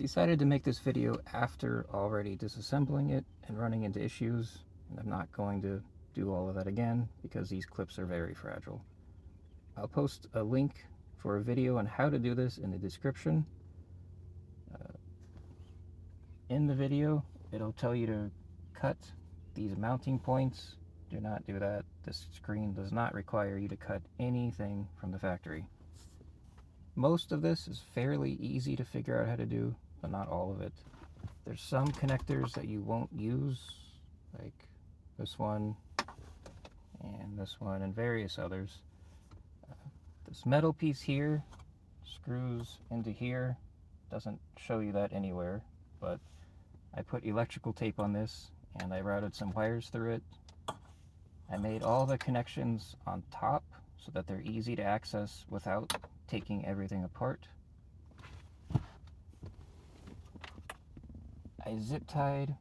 decided to make this video after already disassembling it and running into issues, and I'm not going to do all of that again because these clips are very fragile. I'll post a link for a video on how to do this in the description. In the video, it'll tell you to cut these mounting points. Do not do that. This screen does not require you to cut anything from the factory. Most of this is fairly easy to figure out how to do, but not all of it. There's some connectors that you won't use, like this one and various others. This metal piece here screws into here. Doesn't show you that anywhere, but I put electrical tape on this and I routed some wires through it. I made all the connections on top so that they're easy to access without taking everything apart. I zip tied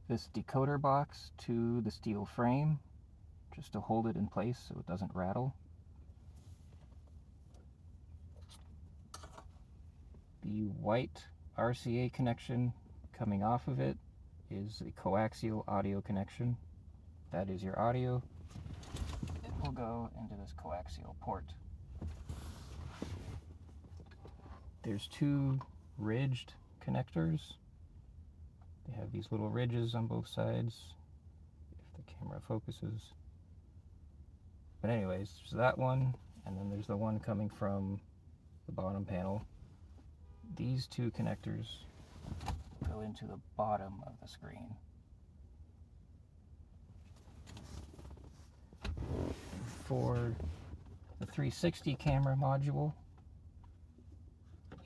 this decoder box to the steel frame just to hold it in place so it doesn't rattle. The white RCA connection coming off of it is a coaxial audio connection. That is your audio. It will go into this coaxial port. There's two ridged connectors. They have these little ridges on both sides, if the camera focuses. But anyways, there's that one, and then there's the one coming from the bottom panel. These two connectors go into the bottom of the screen. For the 360 camera module,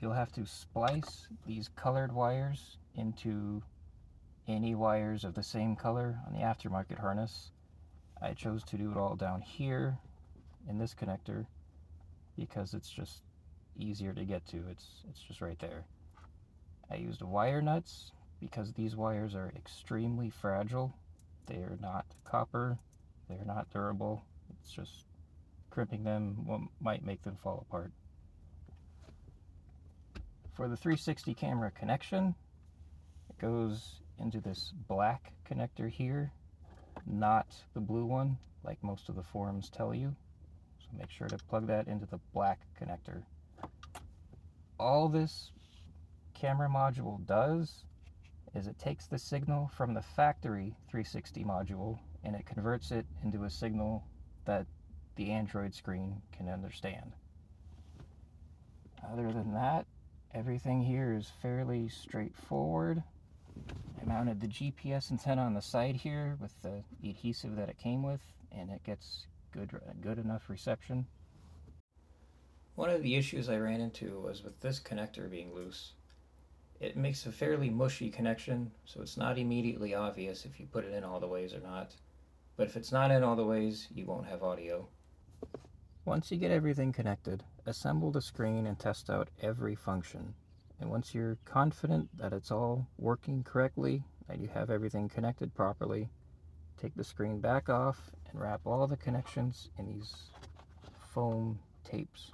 you'll have to splice these colored wires into any wires of the same color on the aftermarket harness. I chose to do it all down here in this connector because it's just easier to get to. It's just right there. I used wire nuts because these wires are extremely fragile. They are not copper. They're not durable. It's just crimping them might make them fall apart. For the 360 camera connection, it goes into this black connector here, not the blue one like most of the forums tell you. So make sure to plug that into the black connector. All this camera module does is it takes the signal from the factory 360 module and it converts it into a signal that the Android screen can understand. Other than that, everything here is fairly straightforward. I mounted the GPS antenna on the side here with the adhesive that it came with, and it gets good enough reception. One of the issues I ran into was with this connector being loose. It makes a fairly mushy connection, so it's not immediately obvious if you put it in all the ways or not. But if it's not in all the ways, you won't have audio. Once you get everything connected, assemble the screen and test out every function. And once you're confident that it's all working correctly, that you have everything connected properly, take the screen back off and wrap all the connections in these foam tapes.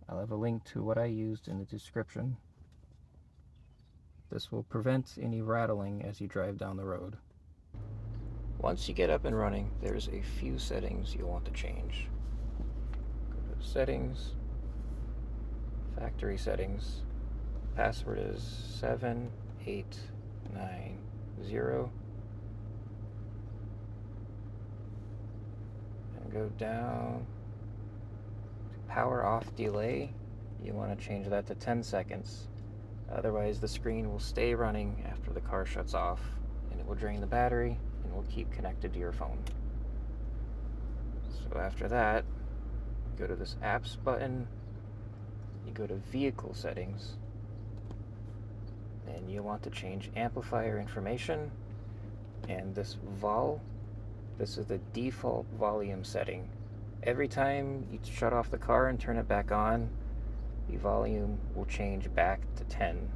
I'll have a link to what I used in the description. This will prevent any rattling as you drive down the road. Once you get up and running, there's a few settings you'll want to change. Go to Settings, Factory Settings. Password is 7890. And go down to Power Off Delay. You want to change that to 10 seconds. Otherwise, the screen will stay running after the car shuts off, and it will drain the battery and will keep connected to your phone. So after that, go to this Apps button, you go to Vehicle Settings, and you want to change amplifier information, and this vol, this is the default volume setting. Every time you shut off the car and turn it back on, the volume will change back to 10.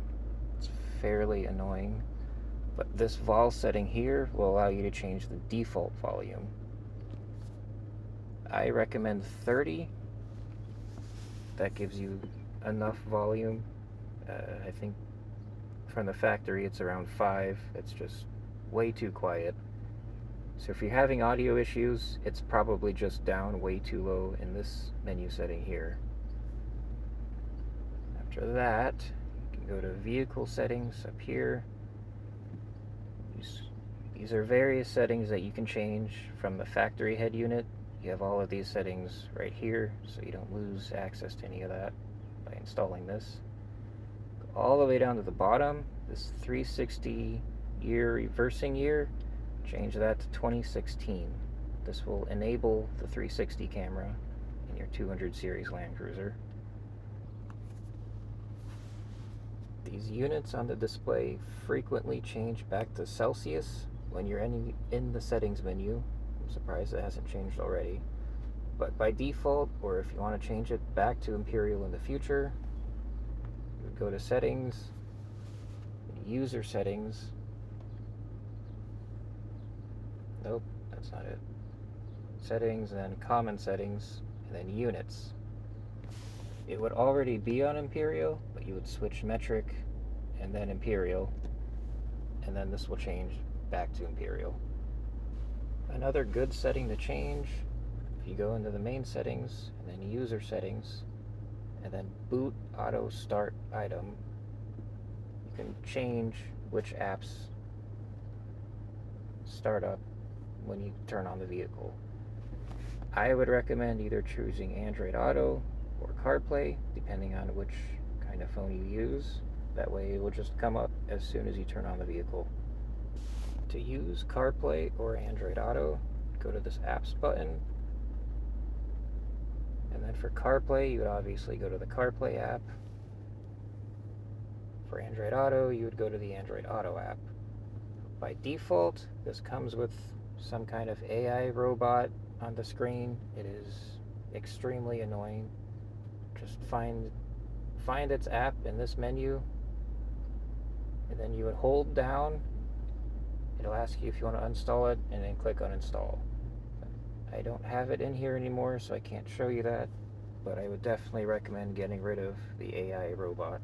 It's fairly annoying, but this vol setting here will allow you to change the default volume. I recommend 30. That gives you enough volume I think from the factory it's around 5. It's just way too quiet. So if you're having audio issues, it's probably just down way too low in this menu setting here. After that, you can go to vehicle settings up here. These are various settings that you can change from the factory head unit. You have all of these settings right here, so you don't lose access to any of that by installing this. Go all the way down to the bottom, this 360 year reversing year, change that to 2016. This will enable the 360 camera in your 200 series Land Cruiser. These units on the display frequently change back to Celsius when you're in the settings menu. I'm surprised it hasn't changed already. But by default, or if you want to change it back to Imperial in the future, you would go to Settings, User Settings. Nope, that's not it. Settings, and then Common Settings, and then Units. It would already be on Imperial, but you would switch Metric and then Imperial, and then this will change back to Imperial. Another good setting to change, if you go into the main settings, and then User Settings, and then Boot Auto Start Item, you can change which apps start up when you turn on the vehicle. I would recommend either choosing Android Auto or CarPlay, depending on which kind of phone you use. That way it will just come up as soon as you turn on the vehicle. To use CarPlay or Android Auto, go to this Apps button. And then for CarPlay, you would obviously go to the CarPlay app. For Android Auto, you would go to the Android Auto app. By default, this comes with some kind of AI robot on the screen. It is extremely annoying. Just find its app in this menu, and then you would hold down. It'll ask you if you want to uninstall it, and then click uninstall. I don't have it in here anymore, so I can't show you that, but I would definitely recommend getting rid of the AI robot.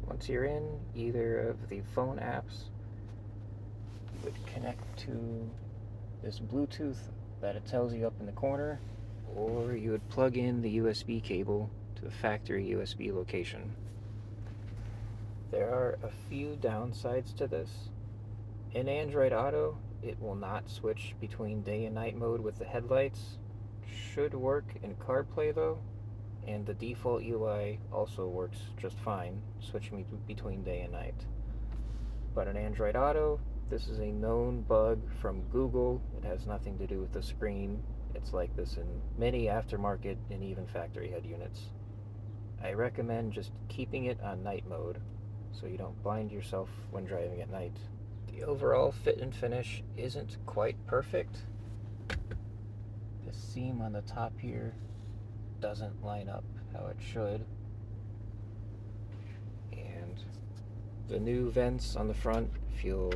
Once you're in either of the phone apps, you would connect to this Bluetooth that it tells you up in the corner, or you would plug in the USB cable to the factory USB location. There are a few downsides to this. In Android Auto, it will not switch between day and night mode with the headlights. Should work in CarPlay though, and the default UI also works just fine, switching between day and night. But in Android Auto, this is a known bug from Google. It has nothing to do with the screen. It's like this in many aftermarket and even factory head units. I recommend just keeping it on night mode so you don't blind yourself when driving at night. The overall fit and finish isn't quite perfect. The seam on the top here doesn't line up how it should. And the new vents on the front feel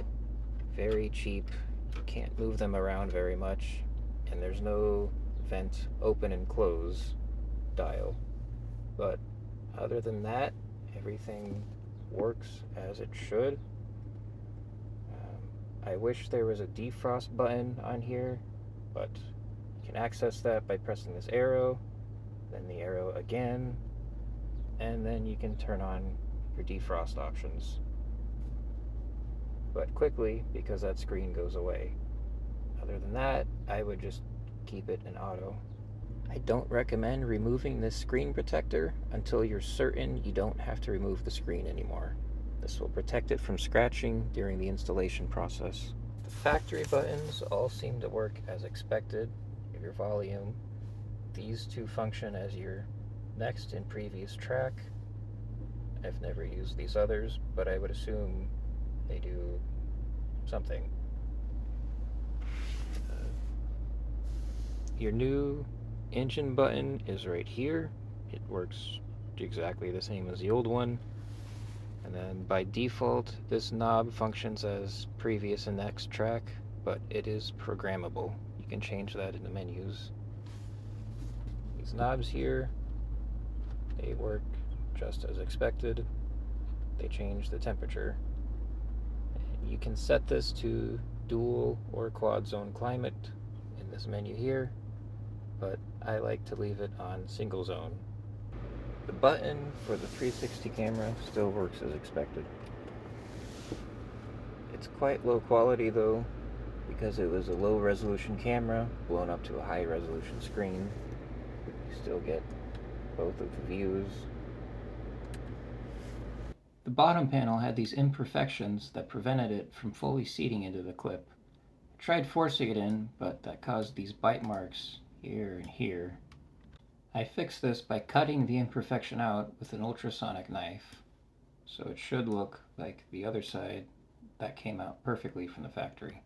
very cheap. You can't move them around very much, and there's no vent open and close dial. But other than that, everything works as it should. I wish there was a defrost button on here, but you can access that by pressing this arrow, then the arrow again, and then you can turn on your defrost options. But quickly, because that screen goes away. Other than that, I would just keep it in auto. I don't recommend removing this screen protector until you're certain you don't have to remove the screen anymore. This will protect it from scratching during the installation process. The factory buttons all seem to work as expected. Your volume. These two function as your next and previous track. I've never used these others, but I would assume they do something. Your new engine button is right here. It works exactly the same as the old one. And then by default, this knob functions as previous and next track, but it is programmable. You can change that in the menus. These knobs here, they work just as expected. They change the temperature. And you can set this to dual or quad zone climate in this menu here, but I like to leave it on single zone. The button for the 360 camera still works as expected. It's quite low quality though, because it was a low resolution camera blown up to a high resolution screen. You still get both of the views. The bottom panel had these imperfections that prevented it from fully seating into the clip. I tried forcing it in, but that caused these bite marks here and here. I fixed this by cutting the imperfection out with an ultrasonic knife, so it should look like the other side that came out perfectly from the factory.